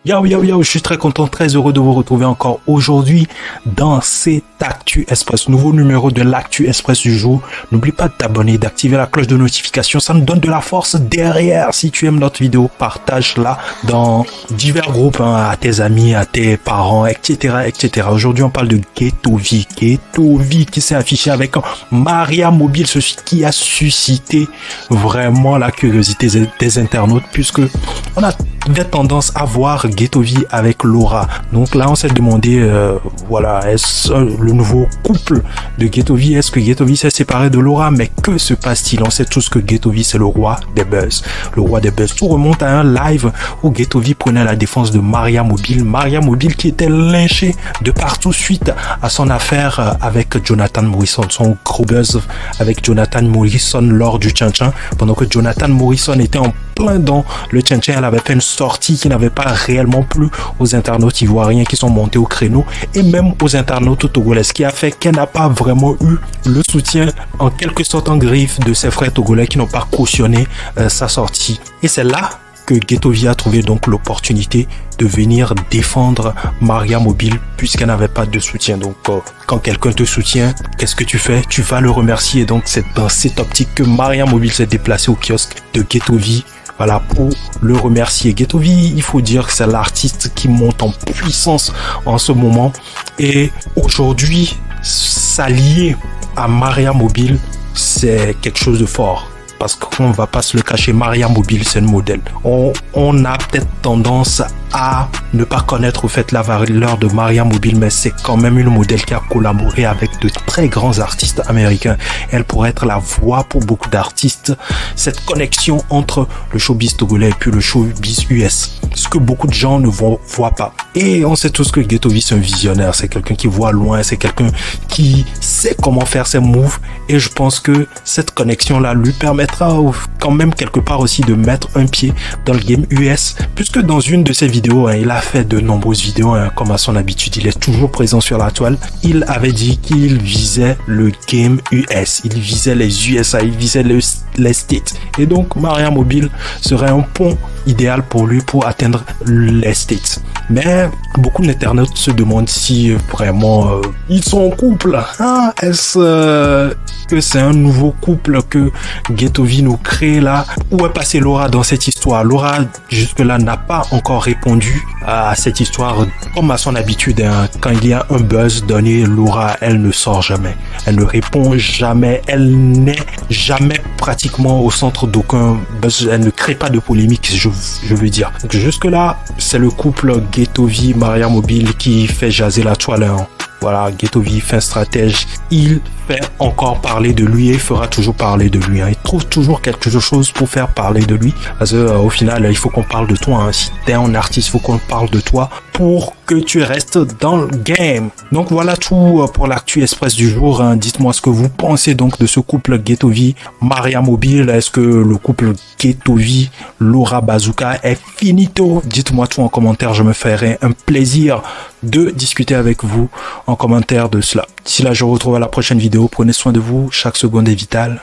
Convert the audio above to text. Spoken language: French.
Yo yo yo, je suis très content, très heureux de vous retrouver encore aujourd'hui dans cet Actu Express, nouveau numéro de l'Actu Express du jour. N'oublie pas de t'abonner, d'activer la cloche de notification, ça nous donne de la force derrière. Si tu aimes notre vidéo, partage-la dans divers groupes, à tes amis, à tes parents, etc. etc. Aujourd'hui, on parle de Ghettovie qui s'est affiché avec Maria Mobile, ceci qui a suscité vraiment la curiosité des internautes puisque on avait tendance à voir Ghettovie avec Laura. Donc là, on s'est demandé, voilà, est-ce le nouveau couple de Ghettovie? Est-ce que Ghettovie s'est séparé de Laura? Mais que se passe-t-il? On sait tous que Ghettovie, c'est le roi des buzz. Le roi des buzz. Tout remonte à un live où Ghettovie prenait la défense de Maria Mobile. Maria Mobile qui était lynchée de partout suite à son affaire avec Jonathan Morrison. Son gros buzz avec Jonathan Morrison lors du Tchan-Tchan. Pendant que Jonathan Morrison était en plein dans le Tchan-Tchan, elle avait fait une sortie qui n'avait pas réellement plu aux internautes ivoiriens qui sont montés au créneau et même aux internautes togolais, ce qui a fait qu'elle n'a pas vraiment eu le soutien en quelque sorte en griffe de ses frères togolais qui n'ont pas cautionné sa sortie. Et c'est là que Ghettovie a trouvé donc l'opportunité de venir défendre Maria Mobile puisqu'elle n'avait pas de soutien. Donc quand quelqu'un te soutient, qu'est-ce que tu fais? Tu vas le remercier. Donc c'est dans cette optique que Maria Mobile s'est déplacée au kiosque de Ghettovie. Voilà, pour le remercier. Ghettovie, il faut dire que c'est l'artiste qui monte en puissance en ce moment. Et aujourd'hui, s'allier à Maria Mobile, c'est quelque chose de fort. Parce qu'on va pas se le cacher, Maria Mobile, c'est une modèle. On a peut-être tendance à ne pas connaître au fait la valeur de Maria Mobile, mais c'est quand même une modèle qui a collaboré avec de très grands artistes américains. Elle pourrait être la voix pour beaucoup d'artistes. Cette connexion entre le showbiz togolais et puis le showbiz US, ce que beaucoup de gens ne voient pas. Et on sait tous que Ghettovie, c'est un visionnaire, c'est quelqu'un qui voit loin, c'est quelqu'un qui sait comment faire ses moves. Et je pense que cette connexion-là lui permettra quand même quelque part aussi de mettre un pied dans le game US, puisque dans une de ses vidéos, il a fait de nombreuses vidéos, comme à son habitude, il est toujours présent sur la toile. Il avait dit qu'il visait le game US, il visait les USA, il visait les States. Et donc, Maria Mobile serait un pont idéal pour lui pour atteindre les States. Mais beaucoup d'internautes se demandent si vraiment ils sont en couple. Est-ce que c'est un nouveau couple que Ghettovie nous crée là? Où est passée Laura dans cette histoire? Laura jusque-là n'a pas encore répondu à cette histoire. Comme à son habitude, quand il y a un buzz donné, Laura, elle ne sort jamais. Elle ne répond jamais. Elle n'est jamais pratiquement au centre d'aucun buzz. Elle ne crée pas de polémique, je veux dire. Donc jusque-là, c'est le couple Ghettovie, Maria Mobile qui fait jaser la toile. Voilà, Ghettovie, fin stratège, il fait encore parler de lui et il fera toujours parler de lui. Il trouve toujours quelque chose pour faire parler de lui. Parce que au final, il faut qu'on parle de toi. Si t'es un artiste, il faut qu'on parle de toi pour que tu restes dans le game. Donc voilà tout pour l'Actu Express du jour. Dites-moi ce que vous pensez donc de ce couple Ghettovie, Maria Mobile. Est-ce que le couple Ghettovie, Laura Bazooka est finito? Dites-moi tout en commentaire. Je me ferai un plaisir de discuter avec vous en commentaire de cela. D'ici là, je vous retrouve à la prochaine vidéo. Prenez soin de vous. Chaque seconde est vitale.